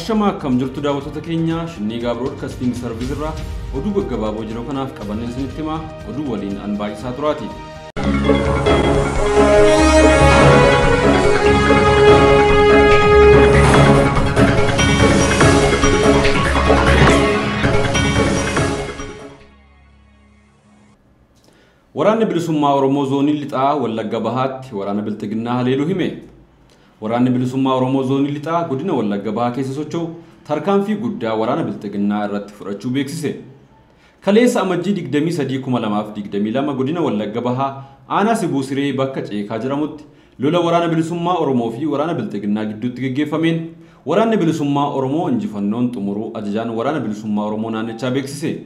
Ashama akkam jirtu daawwattoota keenya Shinniigaa Broadcasting Service irraa oduu gaggabaaboo jiru kanaaf qabannee isinitti himaa oduu waliin an baay'isaa turaati. Waraanni bilisummaa Oromoo zoonii lixaa Wallagga Bahaatti waraana bilxiginnaa haleeluu hime. Waraanni bilisummaa Oromoo zoonii lixaa godina Wallagga Bahaa keessa socho'u tarkaanfii guddaa waraana bilxiginnaa irratti fudhachuu beeksise. Kaleessa amajjii 23/2022 godina Wallagga Bahaa aanaa Sibuu Siree bakka Ceekaa jedhamutti lola waraana bilisummaa Oromoo fi waraana bilxiginnaa gidduutti gaggeeffameen waraanni bilisummaa Oromoo injifannoon xumuruu ajajaan waraana bilisummaa Oromoo naannichaa beeksise.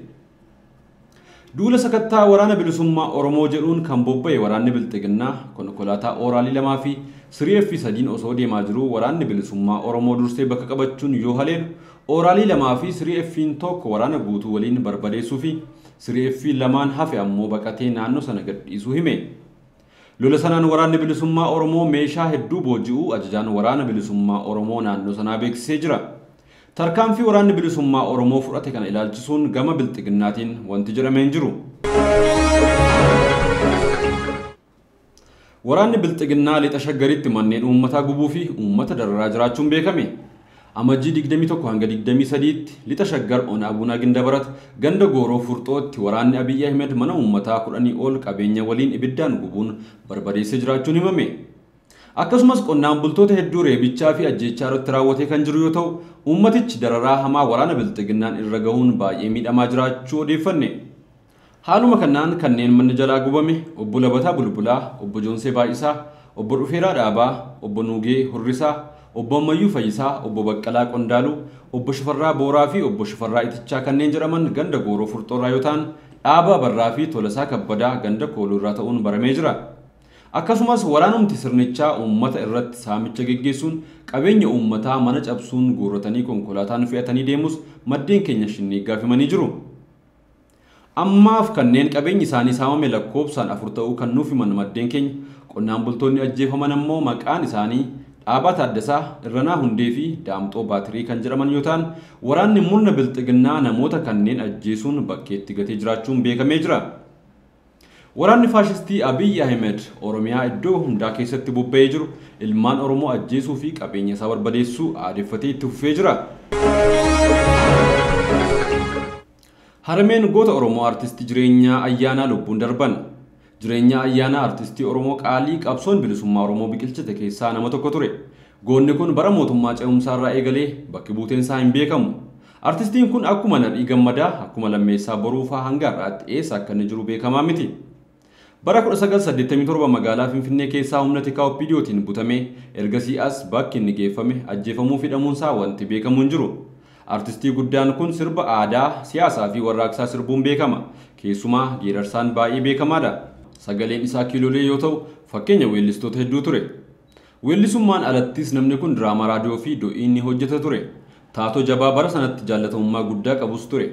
Duula sakattaa waraana bilisummaa Oromoo jedhuun kan bobba'e waraanni bilxiginnaa konkolaataa ooraalii 2 fi Siree F3 osoo deemaa jiru waraanni bilisummaa Oromoo dursee bakka qabachuun yoo haleelu ooraalii 2 fi Siree F1 waraana guutuu waliin barbadeessuu fi Siree F2 hafe ammoo baqatee naannoo sana gadhiisuu hime. Lola sanaan waraanni bilisummaa Oromoo meeshaa hedduu booji'uu ajajaan waraana bilisummaa Oromoo naannoo sanaa beeksisee jira. Tarkaanfii waraanni bilisummaa Oromoo fudhate kana ilaalchisuun gama bilxiginnaatiin wanti jedhamee hin jiru. Waraanni bilxiginnaa lixa shaggaritti manneen uummataa gubuu fi uummata dararaa jiraachuun beekame. Amajjii 21 hanga 23tti lixa shaggar Onaa Bunaa Gindabarat ganda Gooroo Furxootti waraanni Abiyyi Ahmed mana uummataa 10 ol qabeenya waliin ibiddaan gubuun barbadeessee jiraachuun himame. Akkasumas qonnaan bultoota hedduu reebichaa fi ajjeechaa irratti raawwatee kan jiru yoo ta'u uummatichi dararaa hamaa waraana bilxiginnaan irra gahuun baay'ee miidhamaa jiraachuu odeeffanne. Haaluma kanaan kanneen manni jalaa gubame obbo Labataa Bulbulaa, obbo Joonsee Baay'isaa, obbo Dhufeeraa Dhaabaa, obbo Nuugee Hurrisaa, obbo Ammayyuu Fayyisaa, obbo Baqqalaa Qondaaluu, obbo Shifarraa Booraa fi obbo Shifarraa Itichaa kanneen jedhaman ganda Gooroo Furxoo yoo ta'an Dhaabaa Barraa fi Tolasaa Kabbadaa ganda Kooluu irraa ta'uun baramee jira. Akkasumas waraanumti sirnichaa uummata irratti saamicha geggeessuun qabeenya uummataa mana cabsuun guurratanii konkolaataan fe'atanii deemus maddeen keenya Shinniigaaf himanii jiru. Ammaaf kanneen qabeenyi isaanii saamame lakkoofsaan 4 ta'uu kan nuuf himan maddeen keenya qonnaan bultoonni ajjeefaman ammoo maqaan isaanii Dhaabaa Taaddasaa, Irranaa Hundee fi Daamxoo Baatirii kan jedhaman yoo ta'an waraanni murna bilxiginnaa namoota kanneen ajjeesuun bakkeetti gatee jiraachuun beekamee jira. Waraanni faashistii Abiyyi Ahmed Oromiyaa iddoo hundaa keessatti bobba'ee jiru ilmaan Oromoo ajjeesuu fi qabeenya isaa barbadeessuu aadeffatee itti fufee jira. Harmeen goota Oromoo artistii jireenyaa ayyaanaa lubbuun darban. Jireenyaa ayyaanaa artistii Oromoo qaalii qabsoon bilisummaa Oromoo biqilchite keessaa nama tokko ture. Goonni kun bara mootummaa ce'umsaa irraa eegalee bakki buuteen isaa hin beekamu. Artistiin kun akkuma Nadhii Gammadaa akkuma Lammeessaa Boruufaa hanga har'aatti eessa akka inni jiru beekamaa miti. Bara 1987 magaalaa Finfinnee keessaa humna tikaa OPDOtiin butamee ergasii as bakki inni geeffame ajjeefamuu fi hidhamuunsaa wanti beekamu hin jiru. Artistii guddaan kun sirba aadaa, siyaasaa fi warraaqsaa sirbuun beekama. Keessumaa geerarsaan baay'ee beekamaadha. Sagaleen isaa kiilolee yoo ta'u fakkeenya weellistoota hedduu ture. Weellisummaan alattis namni kun diraamaa raadiyoo fi do'ii ni hojjeta ture. Taatoo jabaa bara sanatti jaallatamummaa guddaa qabus ture.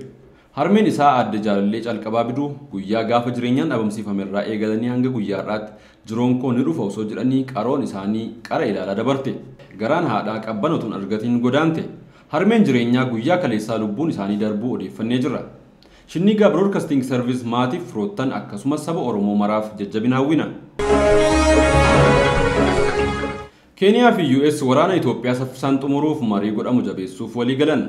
Harmeen isaa Aadde Jaalallee Calqabaa Biduu guyyaa gaafa jireenyaan dhabamsiifame irraa eegalanii hanga guyyaa har'aatti jiroon koo ni dhufa osoo jedhanii qaroon isaanii qara ilaalaa dabarte. Garaan haadhaa qabbanotuun argatiin godaante. Harmeen jireenyaa guyyaa kaleessaa lubbuun isaanii darbuu odeeffannee jirra. Shinniigaa Broadcasting Service maatiif firoottan akkasumas saba Oromoo maraaf jajjabina hawwina. Keeniyaa fi US waraana Itoophiyaa saffisaan xumuruuf marii godhamu jabeessuuf walii galan.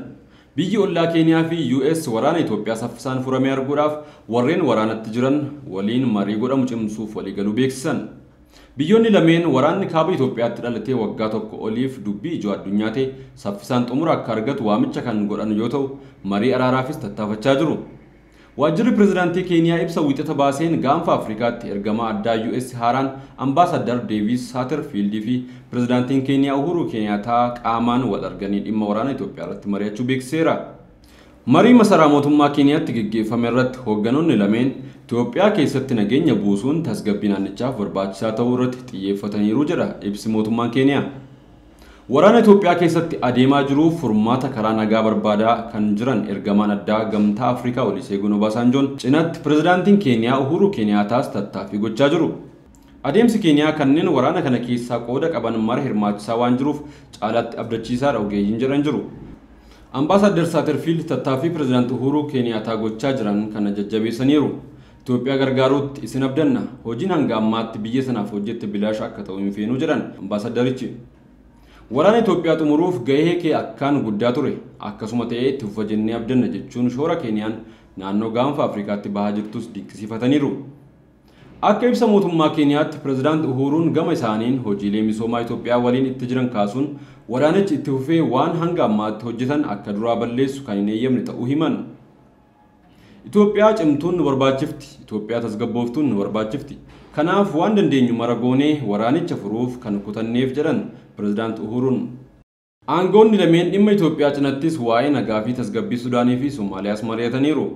Biyyi ollaa Keeniyaa fi US waraana Itoophiyaa saffisaan furamee arguudhaaf warreen waraanatti jiran waliin marii godhamu cimsuuf walii galuu beeksisan. Biyyoonni lameen waraanni kaaba Itoophiyaatti dhalatee waggaa tokko oliif dubbii ijoo addunyaa ta'e saffisaan xumura akka argatu waamicha kan godhan yoo ta'u marii araaraafis tattaafachaa jiru. Waajjirri pirezidaantii Keeniyaa ibsa wiixata baaseen gaanfa Afrikaatti ergamaa addaa US haaraan Ambaasaddar Deevis Saaterfiild fi pirezidaantiin Keeniyaa Uhuru Keeniyaataa qaamaan wal arganii dhimma waraana Itoophiyaa irratti mari'achuu beeksiseera. Marii masaraa mootummaa Keeniyaatti gaggeeffame irratti hoogganoonni lameen Itoophiyaa keessatti nageenya buusuun tasgabbii naannichaaf barbaachisaa ta'uu irratti xiyyeeffataniiru jedha ibsi mootummaan Keeniyaa. Waraana Itoophiyaa keessatti adeemaa jiru furmaata karaa nagaa barbaadaa kan jiran ergamaan addaa gamtaa Afrikaa Olusegun Obasanjoon cinatti pirezidaantiin Keeniyaa Uhuru Keeniyaataas tattaaffii gochaa jiru. Adeemsi Keeniyaa kanneen waraana kana keessaa qooda qaban mara hirmaachisaa waan jiruuf caalaatti abdachiisaadha ogeeyyiin jedhan jiru. Ambaasaadder Saaterfiild tattaaffii Pireezidaantii Uhuruu Keeniyaataa gochaa jiran kana jajjabeessaniiru. Itoophiyaa gargaaruutti isin abdanna hojiin hanga ammaatti biyya sanaaf hojjette bilaash akka ta'u hin feenu jedhan ambaasaddarichi. Waraana Itoophiyaa xumuruuf gahee kee akkaan guddaa ture. Akkasuma ta'ee itti fufa jennee abdanna jechuun shoora Keeniyaan naannoo gaanfa Afrikaatti bahaa jirtus dinqisiifataniiru. Akka ibsa mootummaa Keeniyaatti Pireezidaantii Uhuruun gama isaaniin hojiilee misoomaa Itoophiyaa waliin itti jiran kaasuun waraanichi itti fufee waan hanga ammaatti hojjetan akka duraa balleessu kan hin eeyyamne ta'uu himan. Itoophiyaa cimtuun nu barbaachifti. Itoophiyaa tasgabbooftuun nu barbaachifti. Kanaaf waan dandeenyu mara goonee waraanicha furuuf kan kutanneef jedhan Pireezidaantii Uhuruun. Aangoonni lameen dhimma Itoophiyaa cinattis waa'ee nagaa fi tasgabbii Sudaanii fi Somaaliyaas mari'ataniiru.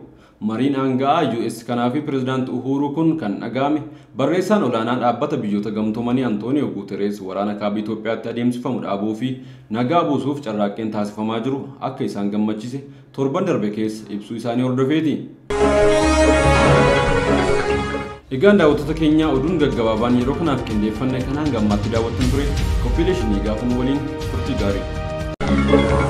Mariin aangaa US kanaafi Pireezidaantii Uhuruu kun kan dhaga'ame barreessaan olaanaa dhaabbata biyyoota gamtoomanii Antooniyoo Guuterees waraana kaaba Itoophiyaatti adeemsifamu dhaabuu fi nagaa buusuuf carraaqqeen taasifamaa jiru akka isaan gammachiise torban darbe keessa ibsuu isaanii hordofeeti. Egaan daawwattoota keenya oduun gaggabaabaan yeroo kanaaf qindeeffanne kanaan gammaatti daawwattan ture. Qophiilee isinii gaafuma waliin turtii gaarii.